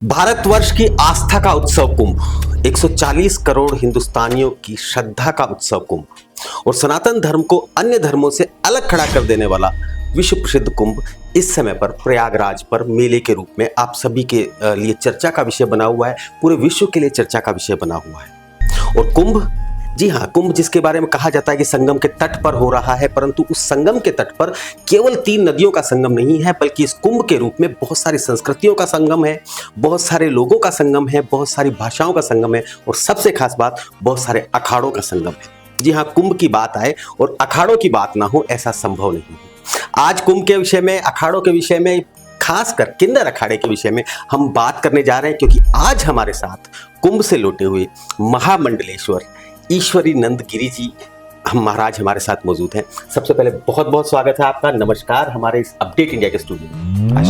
भारतवर्ष की आस्था का उत्सव कुंभ, 140 करोड़ हिंदुस्तानियों की श्रद्धा का उत्सव कुंभ और सनातन धर्म को अन्य धर्मों से अलग खड़ा कर देने वाला विश्व प्रसिद्ध कुंभ इस समय पर प्रयागराज पर मेले के रूप में आप सभी के लिए चर्चा का विषय बना हुआ है, पूरे विश्व के लिए चर्चा का विषय बना हुआ है। और कुंभ, जी हाँ, कुंभ जिसके बारे में कहा जाता है कि संगम के तट पर हो रहा है, परंतु उस संगम के तट पर केवल 3 नदियों का संगम नहीं है, बल्कि इस कुंभ के रूप में बहुत सारी संस्कृतियों का संगम है, बहुत सारे लोगों का संगम है, बहुत सारी भाषाओं का संगम है और सबसे खास बात, बहुत सारे अखाड़ों का संगम है। जी हाँ, कुंभ की बात आए और अखाड़ों की बात ना हो, ऐसा संभव नहीं है। आज कुंभ के विषय में, अखाड़ों के विषय में, खासकर किन्नर अखाड़े के विषय में हम बात करने जा रहे हैं, क्योंकि आज हमारे साथ कुंभ से लौटे हुए महामंडलेश्वर ईश्वरी नंद गिरी जी महाराज हमारे साथ मौजूद हैं। सबसे पहले बहुत बहुत स्वागत है आपका, नमस्कार हमारे इस अपडेट इंडिया के स्टूडियो में।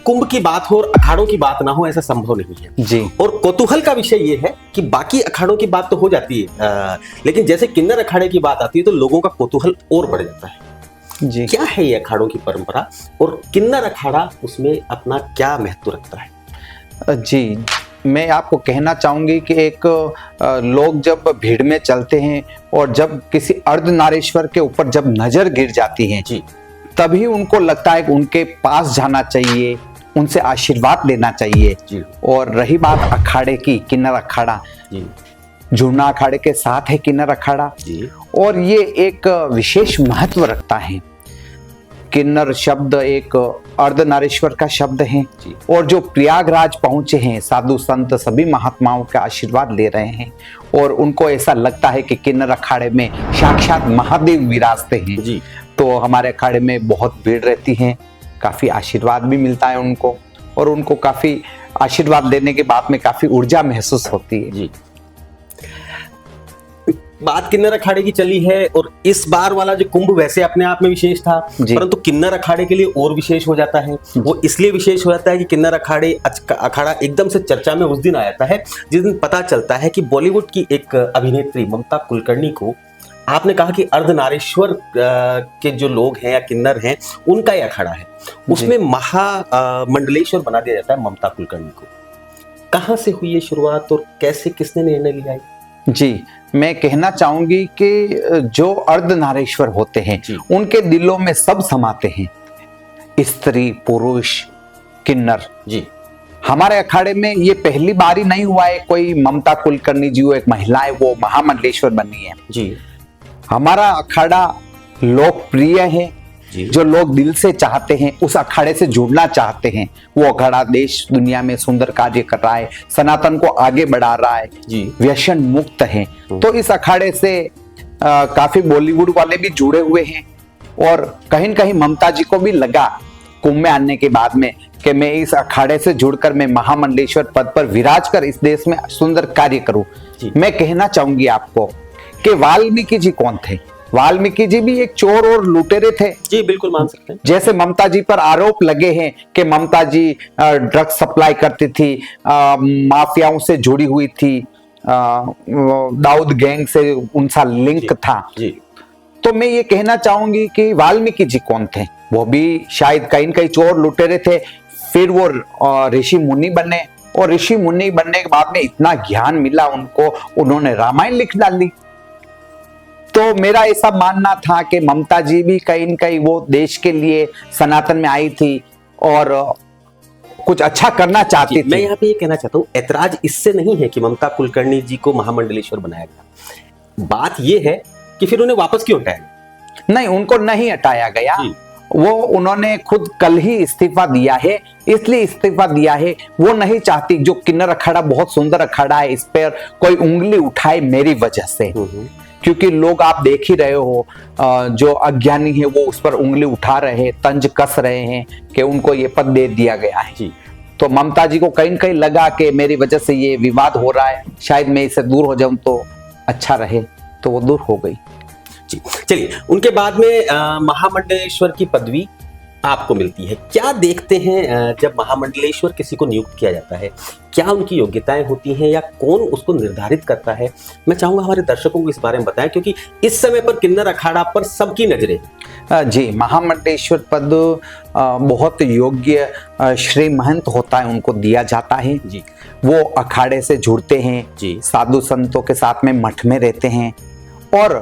कुंभ की बात हो और अखाड़ों की बात ना हो, ऐसा संभव नहीं है जी। और कौतूहल का विषय ये है कि बाकी अखाड़ों की बात तो हो जाती है, लेकिन जैसे किन्नर अखाड़े की बात आती है तो लोगों का कौतूहल और बढ़ जाता है। जी, क्या है ये अखाड़ों की परंपरा और किन्नर अखाड़ा उसमें अपना क्या महत्व रखता है? जी, मैं आपको कहना चाहूंगी कि एक लोग जब भीड़ में चलते हैं और जब किसी अर्धनारीश्वर के ऊपर जब नजर गिर जाती है जी, तभी उनको लगता है कि उनके पास जाना चाहिए, उनसे आशीर्वाद लेना चाहिए जी, और रही बात अखाड़े की, किन्नर अखाड़ा जी, झूना अखाड़े के साथ है किन्नर अखाड़ा जी, और ये एक विशेष महत्व रखता है। किन्नर शब्द एक अर्धनारीश्वर का शब्द है जी। और जो प्रयागराज पहुंचे हैं साधु संत सभी महात्माओं का आशीर्वाद ले रहे हैं और उनको ऐसा लगता है कि किन्नर अखाड़े में साक्षात महादेव विराजते हैं। जी। तो हमारे अखाड़े में बहुत भीड़ रहती है, काफी आशीर्वाद भी मिलता है उनको और उनको काफी आशीर्वाद लेने के बाद में काफी ऊर्जा महसूस होती है। जी। बात किन्नर अखाड़े की चली है और इस बार वाला जो कुंभ वैसे अपने आप में विशेष था, परंतु किन्नर अखाड़े के लिए और विशेष हो जाता है। वो इसलिए विशेष हो जाता है कि किन्नर अखाड़ा एकदम से चर्चा में उस दिन आ जाता है जिस दिन पता चलता है कि बॉलीवुड की एक अभिनेत्री ममता कुलकर्णी को, आपने कहा कि अर्धनारीश्वर के जो लोग हैं या किन्नर हैं उनका ये अखाड़ा है, उसमें महामंडलेश्वर बना दिया जाता है ममता कुलकर्णी को। कहाँ से हुई ये शुरुआत और कैसे, किसने निर्णय लिया? जी, मैं कहना चाहूंगी कि जो अर्धनारीश्वर होते हैं उनके दिलों में सब समाते हैं, स्त्री पुरुष किन्नर जी। हमारे अखाड़े में ये पहली बार ही नहीं हुआ है कोई ममता कुलकर्णी जी, वो एक महिला है, वो महामंडलेश्वर बनी है जी। हमारा अखाड़ा लोकप्रिय है, जो लोग दिल से चाहते हैं, उस अखाड़े से जुड़ना चाहते हैं, वो अखाड़ा देश दुनिया में सुंदर कार्य कर रहा है, सनातन को आगे बढ़ा रहा है जी, व्यसन मुक्त है। तो इस अखाड़े से काफी बॉलीवुड वाले भी जुड़े हुए हैं और कहीं न कहीं ममता जी को भी लगा कुंभ में आने के बाद में कि मैं इस अखाड़े से जुड़कर मैं महामंडलेश्वर पद पर विराज कर इस देश में सुंदर कार्य करूं। मैं कहना चाहूंगी आपको कि वाल्मीकि जी कौन थे? वाल्मीकि जी भी एक चोर और लुटेरे थे। जी, बिल्कुल मान सकते हैं। जैसे ममता जी पर आरोप लगे हैं कि ममता जी ड्रग्स सप्लाई करती थी, माफियाओं से जुड़ी हुई थी, दाऊद गैंग से उनका लिंक था जी। तो मैं ये कहना चाहूंगी कि वाल्मीकि जी कौन थे? वो भी शायद कहीं कहीं चोर लुटेरे थे, फिर वो ऋषि मुनि बने और ऋषि मुनि बनने के बाद में इतना ज्ञान मिला उनको, उन्होंने रामायण लिख डाली। तो मेरा ऐसा मानना था कि ममता जी भी कहीं न कहीं वो देश के लिए सनातन में आई थी और कुछ अच्छा करना चाहती थी। मैं यहाँ पे ये कहना चाहता हूँ, ऐतराज इससे नहीं है कि ममता कुलकर्णी जी को महामंडलेश्वर बनाया गया, बात ये है कि फिर उन्हें वापस क्यों हटाया? नहीं, उनको नहीं हटाया गया, वो उन्होंने खुद कल ही इस्तीफा दिया है। इसलिए इस्तीफा दिया है, वो नहीं चाहती जो किन्नर अखाड़ा बहुत सुंदर अखाड़ा है, इस पर कोई उंगली उठाए मेरी वजह से, क्योंकि लोग आप देख ही रहे हो जो अज्ञानी है वो उस पर उंगली उठा रहे हैं, तंज कस रहे हैं कि उनको ये पद दे दिया गया है जी। तो ममता जी को कहीं न कहीं लगा कि मेरी वजह से ये विवाद हो रहा है, शायद मैं इससे दूर हो जाऊं तो अच्छा रहे, तो वो दूर हो गई जी। चलिए, उनके बाद में महामंडलेश्वर की पदवी आपको मिलती है, क्या देखते हैं जब महामंडलेश्वर किसी को नियुक्त किया जाता है? क्या उनकी योग्यताएं होती हैं या कौन उसको निर्धारित करता है? मैं चाहूंगा हमारे दर्शकों को इस बारे में बताएं, क्योंकि इस समय पर किन्नर अखाड़ा पर सबकी नजरें। जी, महामंडलेश्वर पद बहुत योग्य श्री महंत होता है, उनको दिया जाता है जी। वो अखाड़े से जुड़ते हैं जी। साधु संतों के साथ में मठ में रहते हैं और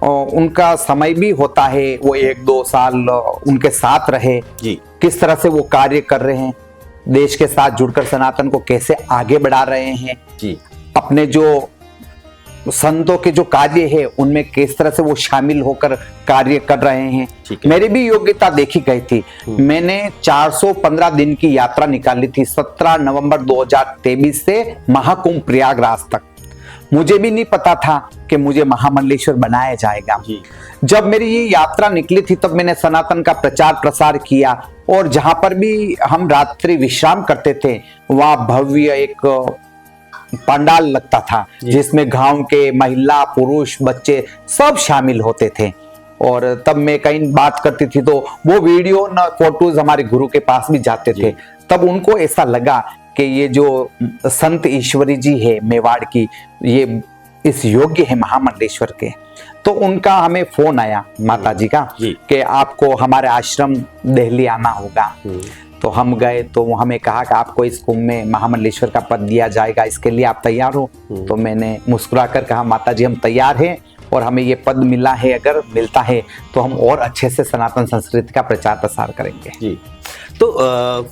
उनका समय भी होता है, वो 1-2 साल उनके साथ रहे जी। किस तरह से वो कार्य कर रहे हैं, देश के साथ जुड़कर सनातन को कैसे आगे बढ़ा रहे हैं जी। अपने जो संतों के जो कार्य है उनमें किस तरह से वो शामिल होकर कार्य कर रहे हैं। मेरी भी योग्यता देखी गई थी। मैंने 415 दिन की यात्रा निकाली थी 17 नवंबर 2023 से महाकुंभ प्रयागराज तक। मुझे भी नहीं पता था कि मुझे महामंडलेश्वर बनाया जाएगा। जब मेरी ये यात्रा निकली थी तब मैंने सनातन का प्रचार प्रसार किया और जहां पर भी हम रात्रि विश्राम करते थे वहां भव्य एक पंडाल लगता था जिसमें गांव के महिला पुरुष बच्चे सब शामिल होते थे। और तब मैं कहीं बात करती थी तो वो वीडियो न फोटोज हमारे गुरु के पास भी जाते थे। तब उनको ऐसा लगा कि ये जो संत ईश्वरी जी है मेवाड़ की, ये इस योग्य है महामंडलेश्वर के। तो उनका हमें फोन आया माता जी का कि आपको हमारे आश्रम दिल्ली आना होगा। तो हम गए तो हमें कहा कि आपको इस कुंभ में महामंडलेश्वर का पद दिया जाएगा, इसके लिए आप तैयार हो? तो मैंने मुस्कुराकर कहा माता जी हम तैयार हैं और हमें ये पद मिला है, अगर मिलता है तो हम और अच्छे से सनातन संस्कृति का प्रचार प्रसार करेंगे। जी। तो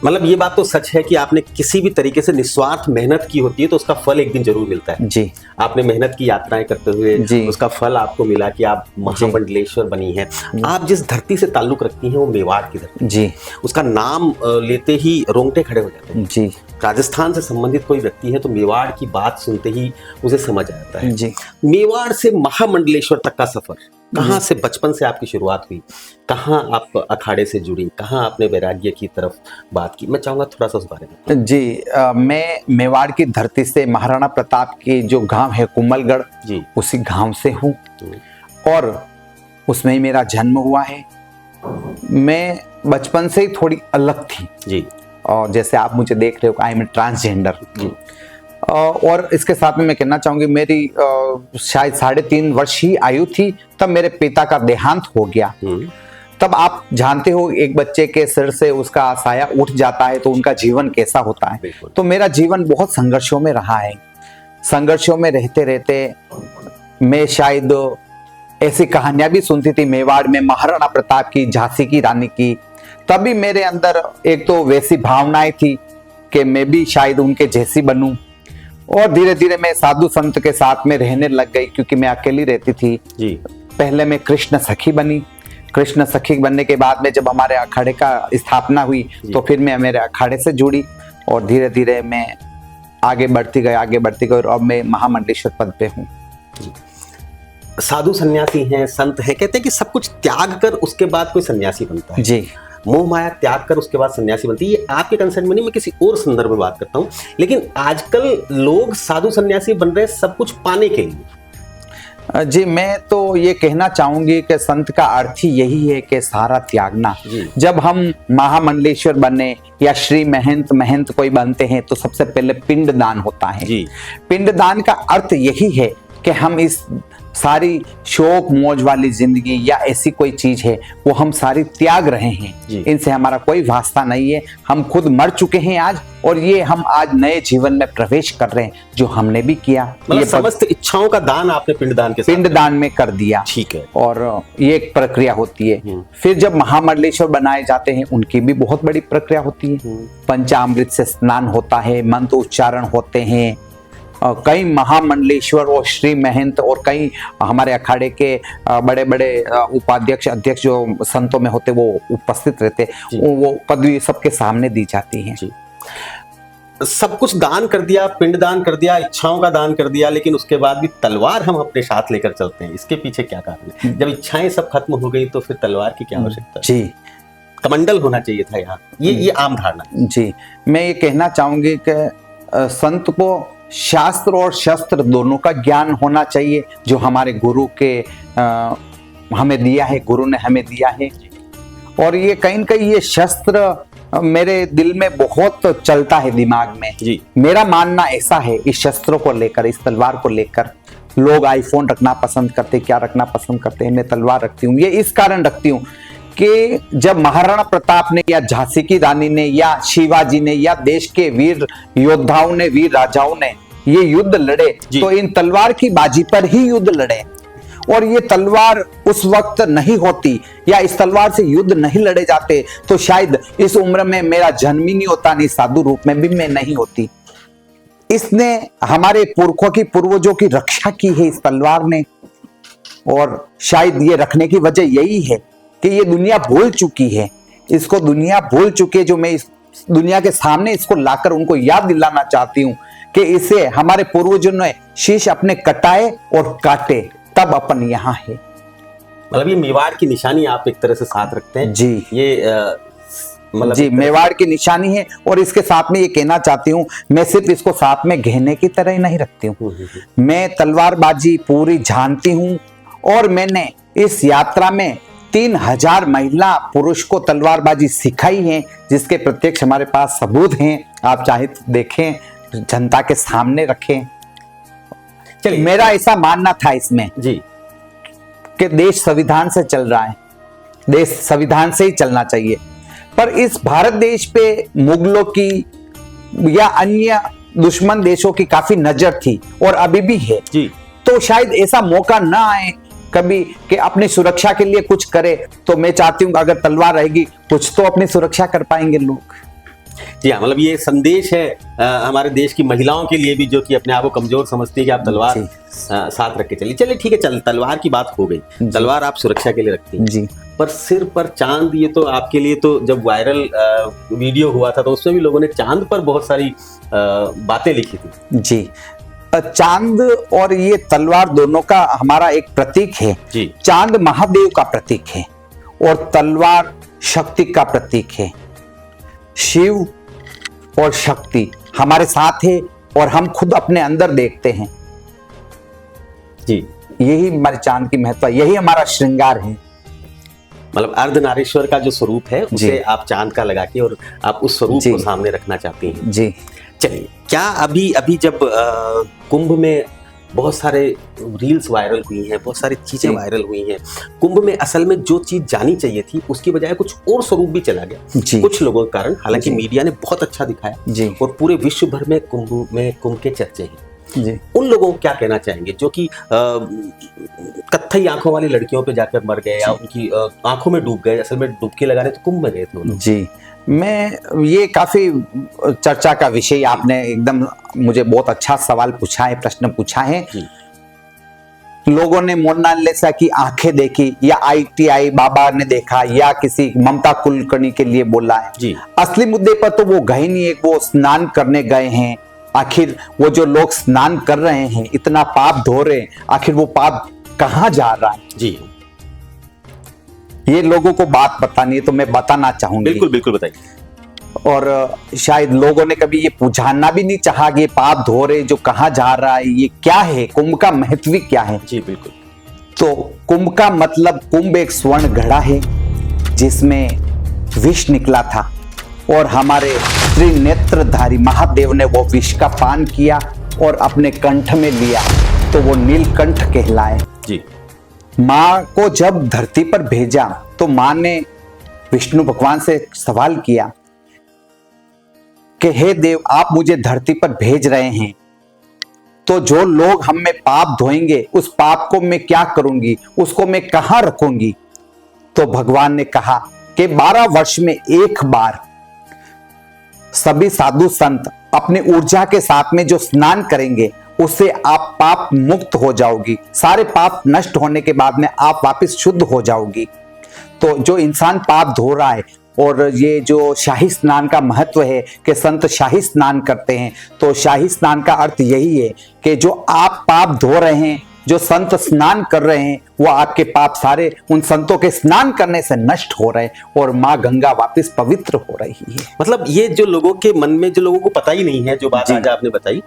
मतलब ये बात तो सच है कि आपने किसी भी तरीके से निस्वार्थ मेहनत की होती है तो उसका फल एक दिन जरूर मिलता है। जी। आपने मेहनत की यात्राएं करते हुए उसका फल आपको मिला कि आप महामंडलेश्वर बनी है। आप जिस धरती से ताल्लुक रखती हैं वो मेवाड़ की धरती जी। उसका नाम लेते ही रोंगटे खड़े हो जाते हैं जी। राजस्थान से संबंधित कोई व्यक्ति है तो मेवाड़ की बात सुनते ही उसे समझ आता है जी। मेवाड़ से महामंडलेश्वर तक का सफर कहाँ से, बचपन से आपकी शुरुआत हुई, कहाँ आप अखाड़े से जुड़ी, कहाँ आपने वैराग्य की तरफ बात की? मैं चाहूंगा थोड़ा सा उस बारे में। जी, मैं मेवाड़ की धरती से महाराणा प्रताप की जो गांव है कुमलगढ़ जी, उसी गांव से हूँ और उसमें ही मेरा जन्म हुआ है। मैं बचपन से ही थोड़ी अलग थी जी। और जैसे आप मुझे देख रहे हो आई एम ट्रांसजेंडर जी। और इसके साथ में मैं कहना चाहूंगी मेरी शायद 3.5 वर्ष ही आयु थी तब मेरे पिता का देहांत हो गया। तब आप जानते हो एक बच्चे के सिर से उसका साया उठ जाता है तो उनका जीवन कैसा होता है। तो मेरा जीवन बहुत संघर्षों में रहा है। संघर्षों में रहते रहते मैं शायद ऐसी कहानियां भी सुनती थी मेवाड़ में महाराणा प्रताप की, झांसी की रानी की। तभी मेरे अंदर एक तो वैसी भावनाएं थी कि मैं भी शायद उनके जैसी बनूं और धीरे धीरे मैं साधु संत के साथ में रहने लग गई क्योंकि मैं अकेली रहती थी जी। पहले मैं कृष्ण सखी बनी। कृष्ण सखी बनने के बाद में जब हमारे अखाड़े का स्थापना हुई तो फिर मैं मेरे अखाड़े से जुड़ी और धीरे धीरे मैं आगे बढ़ती गई और अब मैं महामंडलेश्वर पद पे हूँ। साधु सन्यासी हैं, संत हैं, कहते हैं कि सब कुछ त्याग कर उसके बाद कोई सन्यासी बनता है जी। मोह माया त्याग कर उसके बाद सन्यासी बनती है। ये आपके कंसर्न में नहीं, मैं किसी और संदर्भ में बात करता हूँ। लेकिन आजकल लोग साधु सन्यासी बन रहे हैं सब कुछ पाने के लिए। जी, मैं तो ये कहना चाहूंगी कि संत का अर्थ ही यही है कि सारा त्यागना। जब हम महामंडलेश्वर बने या श्री महंत कोई बनते हैं तो सबसे पहले पिंडदान होता है। पिंडदान का अर्थ यही है कि हम इस सारी शौक मौज वाली जिंदगी या ऐसी कोई चीज है वो हम सारी त्याग रहे हैं। इनसे हमारा कोई वास्ता नहीं है। हम खुद मर चुके हैं आज और ये हम आज नए जीवन में प्रवेश कर रहे हैं जो हमने भी किया। ये समस्त इच्छाओं का दान आपने पिंडदान में कर दिया। ठीक है। और ये एक प्रक्रिया होती है। फिर जब महामंडलेश्वर बनाए जाते हैं उनकी भी बहुत बड़ी प्रक्रिया होती है। पंचामृत से स्नान होता है, मंत्र उच्चारण होते हैं। कई महामंडलेश्वर और श्री महंत और कई हमारे अखाड़े के बड़े बड़े उपाध्यक्ष अध्यक्ष जो संतों में होते वो उपस्थित रहते, वो पदवी सबके सामने दी जाती है। सब कुछ दान कर दिया, पिंड दान कर दिया, इच्छाओं का दान कर दिया, लेकिन उसके बाद भी तलवार हम अपने साथ लेकर चलते हैं। इसके पीछे क्या कारण है? जब इच्छाएं सब खत्म हो गई तो फिर तलवार की क्या आवश्यकता? जी, कमंडल होना चाहिए था यहाँ। ये आम धारणा। जी, मैं ये कहना चाहूंगी कि संत को शास्त्र और शस्त्र दोनों का ज्ञान होना चाहिए जो हमारे गुरु के हमें दिया है, गुरु ने हमें दिया है। और ये कहीं न कहीं ये शस्त्र मेरे दिल में बहुत चलता है, दिमाग में जी। मेरा मानना ऐसा है, इस शस्त्रों को लेकर, इस तलवार को लेकर लोग आईफोन रखना पसंद करते, क्या रखना पसंद करते हैं, मैं तलवार रखती हूँ। ये इस कारण रखती हूँ कि जब महाराणा प्रताप ने या झांसी की रानी ने या शिवाजी ने या देश के वीर योद्धाओं ने, वीर राजाओं ने ये युद्ध लड़े तो इन तलवार की बाजी पर ही युद्ध लड़े। और ये तलवार उस वक्त नहीं होती या इस तलवार से युद्ध नहीं लड़े जाते तो शायद इस उम्र में मेरा जन्म ही नहीं होता, नहीं साधु रूप में भी मैं नहीं होती। इसने हमारे पुरखों की, पूर्वजों की रक्षा की है इस तलवार ने। और शायद ये रखने की वजह यही है कि ये दुनिया भूल चुकी है, इसको दुनिया भूल चुकी है। जो मैं इस दुनिया के सामने इसको लाकर उनको याद दिलाना चाहती हूँ कि इसे हमारे पूर्वजों ने शीश अपने कटाए और काटे, तब अपन यहाँ है। मतलब ये मेवाड़ की निशानी आप एक तरह से साथ रखते हैं जी। ये मतलब जी, मेवाड़ की निशानी है। और इसके साथ में ये कहना चाहती हूँ, मैं सिर्फ इसको साथ में गहने की तरह ही नहीं रखती हूँ, मैं तलवारबाजी पूरी जानती हूँ। और मैंने इस यात्रा में 3000 महिला पुरुष को तलवारबाजी सिखाई है, जिसके प्रत्यक्ष हमारे पास सबूत हैं। आप चाहे तो देखें, जनता के सामने रखें। चलिए, मेरा ऐसा मानना था इसमें जी कि देश संविधान से चल रहा है, देश संविधान से ही चलना चाहिए। पर इस भारत देश पे मुगलों की या अन्य दुश्मन देशों की काफी नजर थी और अभी भी है जी। तो शायद ऐसा मौका ना आए कभी कि अपनी सुरक्षा के लिए कुछ करे। तो मैं चाहती हूँ अगर तलवार रहेगी कुछ तो अपनी सुरक्षा कर पाएंगे लोग। जी हाँ, मतलब ये संदेश है हमारे देश की महिलाओं के लिए भी, जो कि अपने आप को कमजोर समझती है कि आप तलवार साथ रख के चलिए। चलिए ठीक है, चल तलवार की बात हो गई, तलवार आप सुरक्षा के लिए रखती हैं जी। पर सिर पर चांद, ये तो आपके लिए तो जब वायरल वीडियो हुआ था तो उसमें भी लोगों ने चांद पर बहुत सारी बातें लिखी थी। जी, चांद और ये तलवार दोनों का हमारा एक प्रतीक है जी। चांद महादेव का प्रतीक है और तलवार शक्ति का प्रतीक है। शिव और शक्ति हमारे साथ है और हम खुद अपने अंदर देखते हैं। जी, यही हमारे चांद की महत्व, यही हमारा श्रृंगार है। मतलब अर्धनारीश्वर का जो स्वरूप है उसे आप चांद का लगा के और आप उस स्वरूप को सामने रखना चाहती हैं। जी। चलिए, क्या अभी जब कुंभ में बहुत सारे रील्स वायरल हुई हैं, बहुत सारी चीजें वायरल हुई हैं, कुंभ में असल में जो चीज जानी चाहिए थी उसकी बजाय कुछ और स्वरूप भी चला गया कुछ लोगों के कारण। हालांकि मीडिया ने बहुत अच्छा दिखाया और पूरे विश्व भर में कुंभ के चर्चे हैं जी। उन लोगों को क्या कहना चाहेंगे जो कि कत्थई आंखों वाली लड़कियों पे जाकर मर गए या उनकी आंखों में डूब गए, असल में डुबकी लगाने तो कुंभ में गए थे जी। मैं ये काफी चर्चा का विषय, आपने एकदम मुझे बहुत अच्छा सवाल पूछा है, प्रश्न पूछा है। लोगों ने मोनालिसा की आंखें देखी या ITI बाबा ने देखा या किसी ममता कुलकर्णी के लिए बोला है जी। असली मुद्दे पर तो वो गए नहीं है, वो स्नान करने गए हैं। आखिर वो जो लोग स्नान कर रहे हैं, इतना पाप धो रहे हैं, आखिर वो पाप कहाँ जा रहा है जी। ये लोगों को बात बतानी है तो मैं बताना चाहूंगी। बिल्कुल बिल्कुल बताइए। और शायद लोगों ने कभी ये जानना भी नहीं चाहा कि ये पाप धो रहे जो कहाँ जा रहा है, ये क्या है, कुंभ का महत्व क्या है। जी बिल्कुल। तो कुंभ का मतलब, कुंभ एक स्वर्ण घड़ा है जिसमें विष निकला था और हमारे त्रिनेत्रधारी महादेव ने वो विष का पान किया और अपने कंठ में लिया तो वो नीलकंठ कहलाए जी। माँ को जब धरती पर भेजा तो माँ ने विष्णु भगवान से सवाल किया कि हे देव, आप मुझे धरती पर भेज रहे हैं तो जो लोग हम में पाप धोएंगे उस पाप को मैं क्या करूंगी, उसको मैं कहां रखूंगी। तो भगवान ने कहा कि 12 वर्ष में एक बार सभी साधु संत अपनी ऊर्जा के साथ में जो स्नान करेंगे उससे आप पाप मुक्त हो जाओगी। सारे पाप नष्ट होने के बाद में आप वापस शुद्ध हो जाओगी। तो जो इंसान पाप धो रहा है, और ये जो शाही स्नान का महत्व है कि संत शाही स्नान करते हैं, तो शाही स्नान का अर्थ यही है कि जो आप पाप धो रहे हैं जो संत स्नान कर रहे हैं वो आपके पाप सारे उन संतों के स्नान करने से नष्ट हो रहे हैं और माँ गंगा वापस पवित्र हो रही है। मतलब ये जो लोगों के मन में, जो लोगों को पता ही नहीं है, जो बात आज आपने बताई,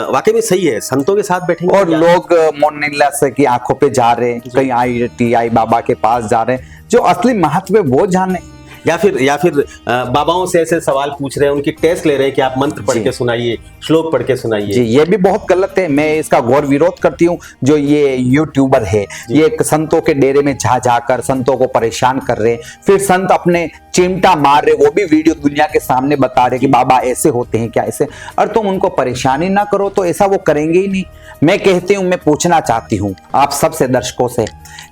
वाकई में सही है। संतों के साथ बैठेंगे और लोग मोनिल्ला से की आंखों पे जा रहे हैं, कहीं IITI बाबा के पास जा रहे हैं, जो असली महत्व है वो जाने। या फिर बाबाओं से ऐसे सवाल पूछ रहे हैं, उनकी टेस्ट ले रहे हैं कि आप मंत्र पढ़ के सुनाइए, श्लोक पढ़ के सुनाइए। जी, ये भी बहुत गलत है। मैं इसका घोर विरोध करती हूँ। जो ये यूट्यूबर है, ये संतों के डेरे में जा जाकर संतों को परेशान कर रहे हैं, फिर संत अपने चिमटा मार रहे, वो भी वीडियो दुनिया के सामने बता रहे कि बाबा ऐसे होते हैं क्या ऐसे। और तुम उनको परेशानी ना करो तो ऐसा वो करेंगे ही नहीं। मैं कहती हूँ, मैं पूछना चाहती हूँ आप सबसे दर्शकों से,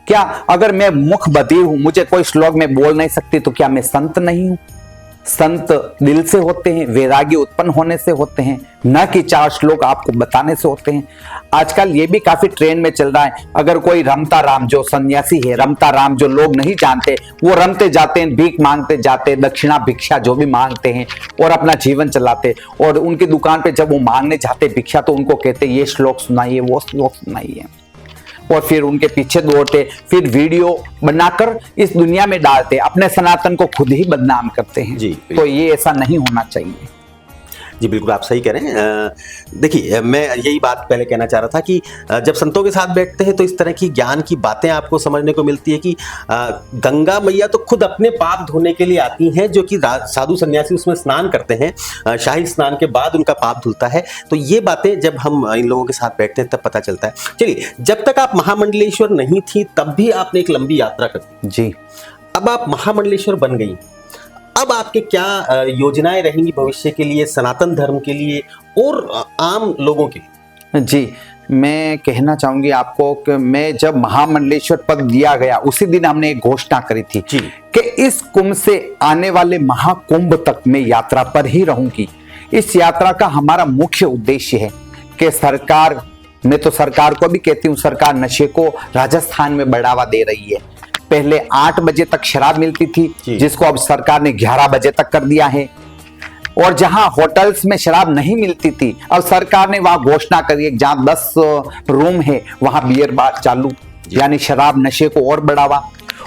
क्या अगर मैं मुख बधिर हूं, मुझे कोई श्लोक में बोल नहीं सकती, तो क्या मैं संत नहीं हूं? संत दिल से होते हैं, वैराग्य उत्पन्न होने से होते हैं, न कि 4 श्लोक आपको बताने से होते हैं। आजकल ये भी काफी ट्रेंड में चल रहा है, अगर कोई रमता राम जो सन्यासी है, रमता राम जो लोग नहीं जानते, वो रमते जाते हैं, भीख मांगते जाते हैं, दक्षिणा भिक्षा जो भी मांगते हैं और अपना जीवन चलाते। और उनकी दुकान पे जब वो मांगने जाते भिक्षा तो उनको कहते ये श्लोक सुनाइए, वो श्लोक सुनाइए, और फिर उनके पीछे दौड़ते, फिर वीडियो बनाकर इस दुनिया में डालते, अपने सनातन को खुद ही बदनाम करते हैं। जी, तो ये ऐसा नहीं होना चाहिए। जी बिल्कुल, आप सही कह रहे हैं। देखिए, मैं यही बात पहले कहना चाह रहा था कि जब संतों के साथ बैठते हैं तो इस तरह की ज्ञान की बातें आपको समझने को मिलती है कि गंगा मैया तो खुद अपने पाप धोने के लिए आती हैं, जो कि साधु सन्यासी उसमें स्नान करते हैं, शाही स्नान के बाद उनका पाप धुलता है। तो ये बातें जब हम इन लोगों के साथ बैठते हैं तब पता चलता है। चलिए, जब तक आप महामंडलेश्वर नहीं थी तब भी आपने एक लंबी यात्रा कर दी जी। अब आप महामंडलेश्वर बन गई, अब आपके क्या योजनाएं रहेंगी भविष्य के लिए, सनातन धर्म के लिए और आम लोगों के लिए? जी, मैं कहना चाहूंगी आपको कि मैं जब महामंडलेश्वर पद दिया गया उसी दिन हमने एक घोषणा करी थी कि इस कुंभ से आने वाले महाकुंभ तक मैं यात्रा पर ही रहूंगी। इस यात्रा का हमारा मुख्य उद्देश्य है कि सरकार, मैं तो सरकार को भी कहती हूँ, सरकार नशे को राजस्थान में बढ़ावा दे रही है। पहले 8 बजे तक शराब मिलती थी, जिसको अब सरकार ने 11 बजे तक कर दिया है। और जहां होटल्स में शराब नहीं मिलती थी, अब सरकार ने वहां घोषणा करी है जहां 10 रूम है वहां बियर बार चालू, यानी शराब नशे को और बढ़ावा।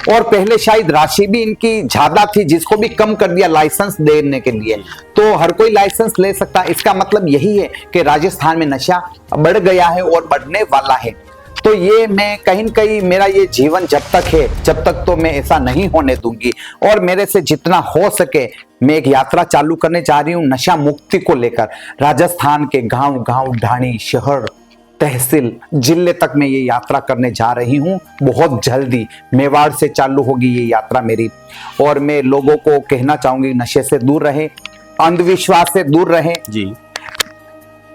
और पहले शायद राशि भी इनकी ज्यादा थी, जिसको भी कम कर दिया लाइसेंस देने के लिए, तो हर कोई लाइसेंस ले सकता। इसका मतलब यही है कि राजस्थान में नशा बढ़ गया है और बढ़ने वाला है। तो ये मैं कहीं न कहीं, मेरा ये जीवन जब तक है, जब तक तो मैं ऐसा नहीं होने दूंगी। और मेरे से जितना हो सके मैं एक यात्रा चालू करने जा रही हूँ नशा मुक्ति को लेकर। राजस्थान के गांव गांव, ढाणी, शहर, तहसील, जिले तक मैं ये यात्रा करने जा रही हूँ। बहुत जल्दी मेवाड़ से चालू होगी ये यात्रा मेरी। और मैं लोगों को कहना चाहूंगी, नशे से दूर रहे, अंधविश्वास से दूर रहे जी।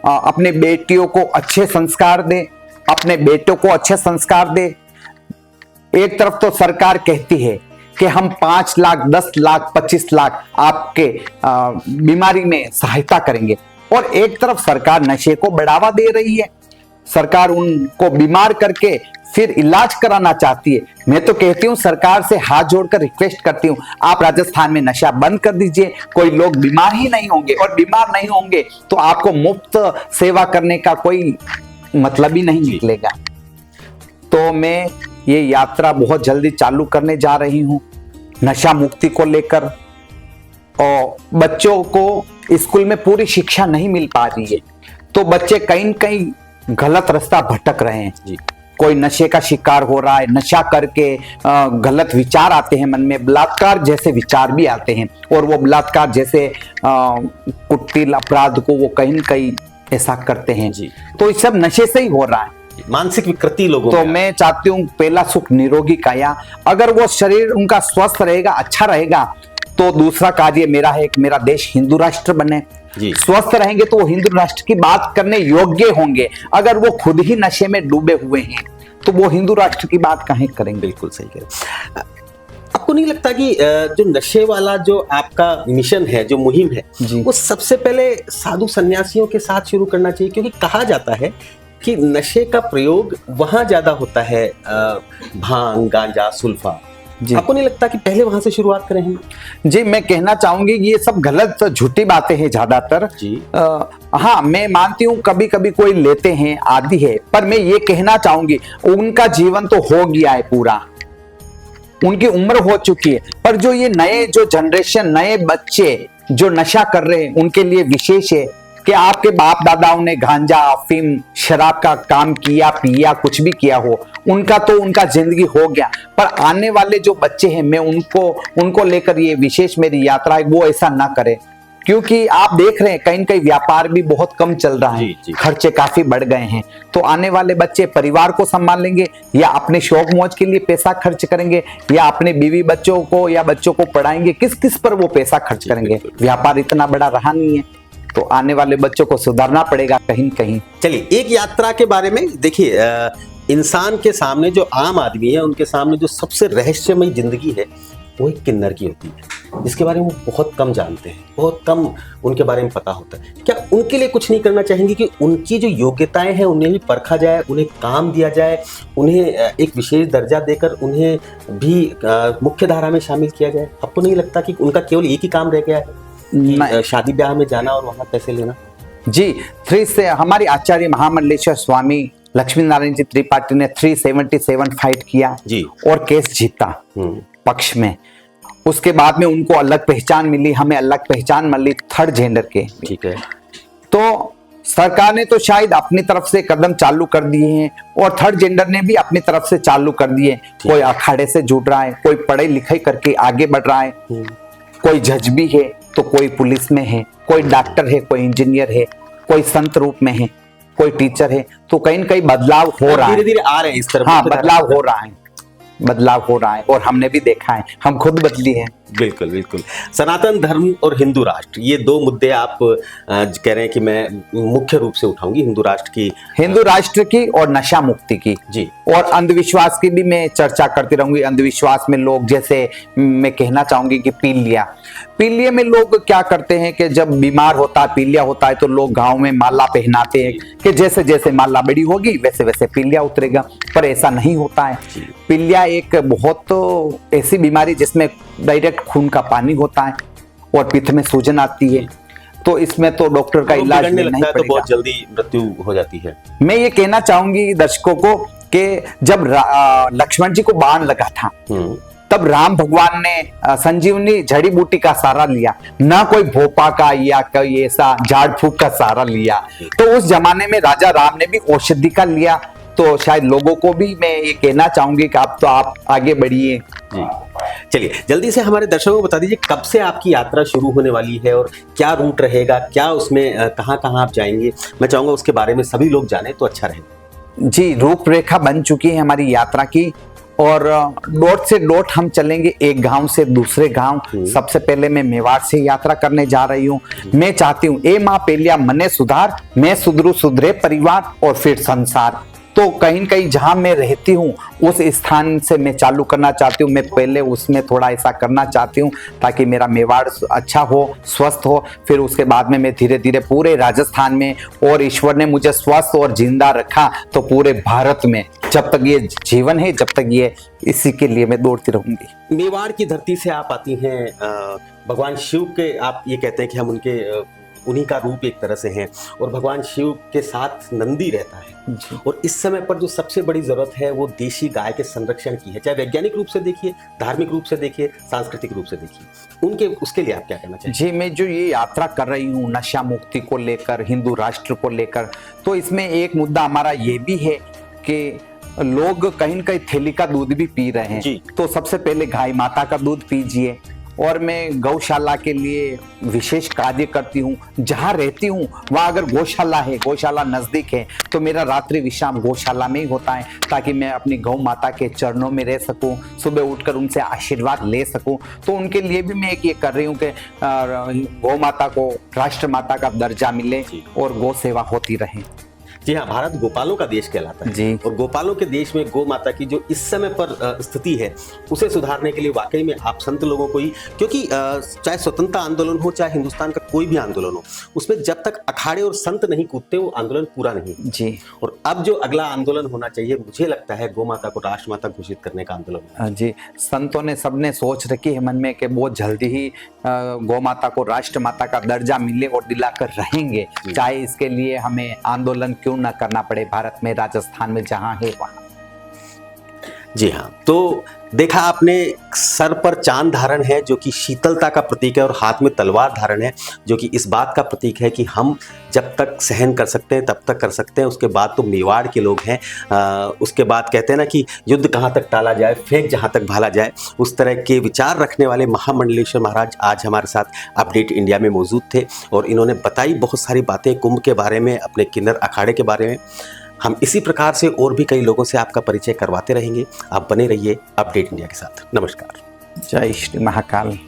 अपने बेटियों को अच्छे संस्कार दे, अपने बेटों को अच्छे संस्कार दे। एक तरफ तो सरकार कहती है कि हम 5 लाख, 10 लाख, 25 लाख आपके बीमारी में सहायता करेंगे, और एक तरफ सरकार नशे को बढ़ावा दे रही है। सरकार उनको बीमार करके फिर इलाज कराना चाहती है। मैं तो कहती हूँ, सरकार से हाथ जोड़कर रिक्वेस्ट करती हूँ, आप राजस्थान में नशा बंद कर दीजिए, कोई लोग बीमार ही नहीं होंगे। और बीमार नहीं होंगे तो आपको मुफ्त सेवा करने का कोई मतलब ही नहीं निकलेगा। तो मैं ये यात्रा बहुत जल्दी चालू करने जा रही हूँ नशा मुक्ति को लेकर। और बच्चों को स्कूल में पूरी शिक्षा नहीं मिल पा रही है, तो बच्चे कहीं न कहीं गलत रास्ता भटक रहे हैं जी। कोई नशे का शिकार हो रहा है, नशा करके गलत विचार आते हैं मन में, बलात्कार जैसे विचार भी आते हैं, और वो बलात्कार जैसे कुटिल अपराध को वो कहीं न कहीं ऐसा करते हैं जी। तो ये सब नशे से ही हो रहा है, मानसिक विकृति लोगों तो मैं चाहती हूँ पहला सुख निरोगी काया। अगर वो शरीर उनका स्वस्थ रहेगा, अच्छा रहेगा, तो दूसरा कार्य मेरा है कि मेरा देश हिंदू राष्ट्र बने। स्वस्थ रहेंगे तो वो हिंदू राष्ट्र की बात करने योग्य होंगे। अगर वो खुद ही नशे में डूबे हुए हैं तो वो हिंदू राष्ट्र की बात कहीं करेंगे। बिल्कुल सही कह रहे हैं। आपको नहीं लगता कि जो नशे वाला जो आपका मिशन है, जो मुहिम है, वो सबसे पहले साधु सन्यासियों के साथ शुरू करना चाहिए? क्योंकि कहा जाता है कि नशे का प्रयोग वहां ज्यादा होता है, भांग, गांजा, सुल्फा, जी। आपको नहीं लगता कि पहले वहां से शुरुआत करें हम? जी, मैं कहना चाहूंगी कि ये सब गलत झूठी बातें हैं ज्यादातर। जी। हाँ, मैं मानती हूँ कभी कभी कोई लेते हैं, आदि है, पर मैं ये कहना चाहूंगी उनका जीवन तो हो गया है पूरा, उनकी उम्र हो चुकी है, पर जो ये नए जो जनरेशन, नए बच्चे जो नशा कर रहे हैं उनके लिए विशेष है कि आपके बाप दादाओं ने गांजा, अफीम, शराब का काम किया, पिया, कुछ भी किया हो, उनका तो उनका जिंदगी हो गया, पर आने वाले जो बच्चे हैं मैं उनको लेकर ये विशेष मेरी यात्रा है, वो ऐसा ना करे। क्योंकि आप देख रहे हैं कहीं कहीं व्यापार भी बहुत कम चल रहा है, जी। खर्चे काफी बढ़ गए हैं, तो आने वाले बच्चे परिवार को संभाल लेंगे या अपने शौक मौज के लिए पैसा खर्च करेंगे या अपने बीवी बच्चों को या बच्चों को पढ़ाएंगे, किस किस पर वो पैसा खर्च करेंगे? व्यापार इतना बड़ा रहा नहीं है, तो आने वाले बच्चों को सुधारना पड़ेगा कहीं कहीं। चलिए, एक यात्रा के बारे में देखिए, इंसान के सामने जो आम आदमी है उनके सामने जो सबसे रहस्यमय जिंदगी है वो एक किन्नर की होती है, जिसके बारे में वो बहुत कम जानते हैं, बहुत कम उनके बारे में पता होता है। क्या उनके लिए कुछ नहीं करना चाहेंगे कि उनकी जो योग्यताएं हैं उन्हें भी परखा जाए, उन्हें काम दिया जाए, उन्हें एक विशेष दर्जा देकर उन्हें भी मुख्य धारा में शामिल किया जाए? आपको नहीं लगता कि उनका केवल एक ही काम रह गया है कि शादी ब्याह में जाना और वहां पैसे लेना? जी, 3 से हमारे आचार्य महामंडलेश्वर स्वामी लक्ष्मी नारायण जी त्रिपाठी ने 377 फाइट किया जी और केस जीता पक्ष में। उसके बाद में उनको अलग पहचान मिली, हमें अलग पहचान मिली थर्ड जेंडर के। ठीक है। तो सरकार ने तो शायद अपनी तरफ से कदम चालू कर दिए हैं और थर्ड जेंडर ने भी अपनी तरफ से चालू कर दिए। कोई अखाड़े से जुड़ रहा है, कोई पढ़ाई लिखाई करके आगे बढ़ रहा है, कोई जज भी है तो कोई पुलिस में है, कोई डॉक्टर है, कोई इंजीनियर है, कोई संत रूप में है, कोई टीचर है, तो कहीं न कहीं बदलाव हो रहा है, धीरे धीरे आ रहे हैं इस तरफ। हाँ, बदलाव हो रहा है, बदलाव हो रहा है और हमने भी देखा है, हम खुद बदली हैं। बिल्कुल बिल्कुल। सनातन धर्म और हिंदू राष्ट्र, ये दो मुद्दे आप कह रहे हैं कि मैं मुख्य रूप से उठाऊंगी, हिंदू राष्ट्र की और नशा मुक्ति की जी, और अंधविश्वास की भी मैं चर्चा करती रहूंगी। अंधविश्वास में लोग, जैसे मैं कहना चाहूंगी कि पीलिया में लोग क्या करते हैं कि जब बीमार होता है, पीलिया होता है, तो लोग गांव में माला पहनाते हैं कि जैसे जैसे माला बड़ी होगी वैसे वैसे पीलिया उतरेगा, पर ऐसा नहीं होता है। पीलिया एक बहुत ऐसी बीमारी जिसमें डायरेक्ट खून का पानी होता है और पित्त में सूजन आती है, तो इसमें तो डॉक्टर का इलाज नहीं पड़ेगा, तो बहुत जल्दी मृत्यु हो जाती है। मैं ये कहना चाहूंगी दर्शकों को कि जब लक्ष्मण जी को बाण लगा था तब राम भगवान ने संजीवनी जड़ी बूटी का सहारा लिया, ना कोई भोपा का या कोई ऐसा झाड़ फूक का सहारा लिया। तो उस जमाने में राजा राम ने भी औषधि का लिया, तो शायद लोगों को भी मैं ये कहना चाहूंगी कि आप आगे बढ़िए। जी, चलिए जल्दी से हमारे दर्शकों को बता दीजिए कब से आपकी यात्रा शुरू होने वाली है और क्या रूट रहेगा, क्या उसमें कहाँ कहाँ आप जाएंगे? मैं चाहूंगा उसके बारे में सभी लोग जाने तो अच्छा रहेगा। जी, रूपरेखा बन चुकी है हमारी यात्रा की और डोट से डोट हम चलेंगे, एक गांव से दूसरे गांव। सबसे पहले मैं मेवाड़ से यात्रा करने जा रही हूँ। मैं चाहती हूँ ए माँ पेलिया मने सुधार, मैं सुधरू सुधरे परिवार और फिर संसार। तो कहीं न कहीं जहां मैं रहती हूँ उस स्थान से मैं चालू करना चाहती हूँ। मैं पहले उसमें थोड़ा ऐसा करना चाहती हूँ ताकि मेरा मेवाड़ अच्छा हो, स्वस्थ हो, फिर उसके बाद में मैं धीरे धीरे पूरे राजस्थान में, और ईश्वर ने मुझे स्वस्थ और जिंदा रखा तो पूरे भारत में, जब तक ये जीवन है, जब तक ये, इसी के लिए मैं दौड़ती रहूंगी। मेवाड़ की धरती से आप आती हैं, भगवान शिव के, आप ये कहते हैं कि हम उन्हीं का रूप एक तरह से हैं, और भगवान शिव के साथ नंदी रहता है। और इस समय पर जो सबसे बड़ी जरूरत है वो देशी गाय के संरक्षण की है, चाहे वैज्ञानिक रूप से देखिए, धार्मिक रूप से देखिए, सांस्कृतिक रूप से देखिए, उसके लिए आप क्या करना चाहिए? जी, मैं जो ये यात्रा कर रही हूँ नशा मुक्ति को लेकर, हिंदू राष्ट्र को लेकर, तो इसमें एक मुद्दा हमारा ये भी है कि लोग कहीं न कहीं थैली का दूध भी पी रहे हैं। तो सबसे पहले गाय माता का दूध पीजिए। और मैं गौशाला के लिए विशेष कार्य करती हूँ। जहाँ रहती हूँ वहाँ अगर गौशाला है, गौशाला नजदीक है, तो मेरा रात्रि विश्राम गौशाला में ही होता है, ताकि मैं अपनी गौ माता के चरणों में रह सकूँ, सुबह उठकर उनसे आशीर्वाद ले सकूँ। तो उनके लिए भी मैं एक ये कर रही हूँ कि गौ माता को राष्ट्र माता का दर्जा मिले और गौ सेवा होती रहे। जी हाँ, भारत गोपालों का देश कहलाता है जी। और गोपालों के देश में गौ माता की जो इस समय पर स्थिति है उसे सुधारने के लिए वाकई में आप संत लोगों को ही, क्योंकि चाहे स्वतंत्रता आंदोलन हो चाहे हिंदुस्तान का कोई भी आंदोलन हो, उसमें जब तक अखाड़े और संत नहीं कूदते वो आंदोलन पूरा नहीं होता। जी। और अब जो अगला आंदोलन होना चाहिए, मुझे लगता है गौ माता को राष्ट्रमाता घोषित करने का आंदोलन होना चाहिए। जी, संतों ने सबने सोच रखी है मन में कि बहुत जल्दी ही गौ माता को राष्ट्र माता का दर्जा मिले और दिलाकर रहेंगे, चाहे इसके लिए हमें आंदोलन क्यों न करना पड़े। भारत में राजस्थान में जहां है वहां। जी हाँ, तो देखा आपने, सर पर चांद धारण है जो कि शीतलता का प्रतीक है और हाथ में तलवार धारण है जो कि इस बात का प्रतीक है कि हम जब तक सहन कर सकते हैं तब तक कर सकते हैं, उसके बाद तो मेवाड़ के लोग हैं। उसके बाद कहते हैं ना कि युद्ध कहाँ तक टाला जाए, फेंक जहाँ तक भाला जाए, उस तरह के विचार रखने वाले महामंडलेश्वर महाराज आज हमारे साथ अपडेट इंडिया में मौजूद थे और इन्होंने बताई बहुत सारी बातें कुंभ के बारे में, अपने किन्नर अखाड़े के बारे में। हम इसी प्रकार से और भी कई लोगों से आपका परिचय करवाते रहेंगे। आप बने रहिए अपडेट इंडिया के साथ। नमस्कार। जय श्री महाकाल।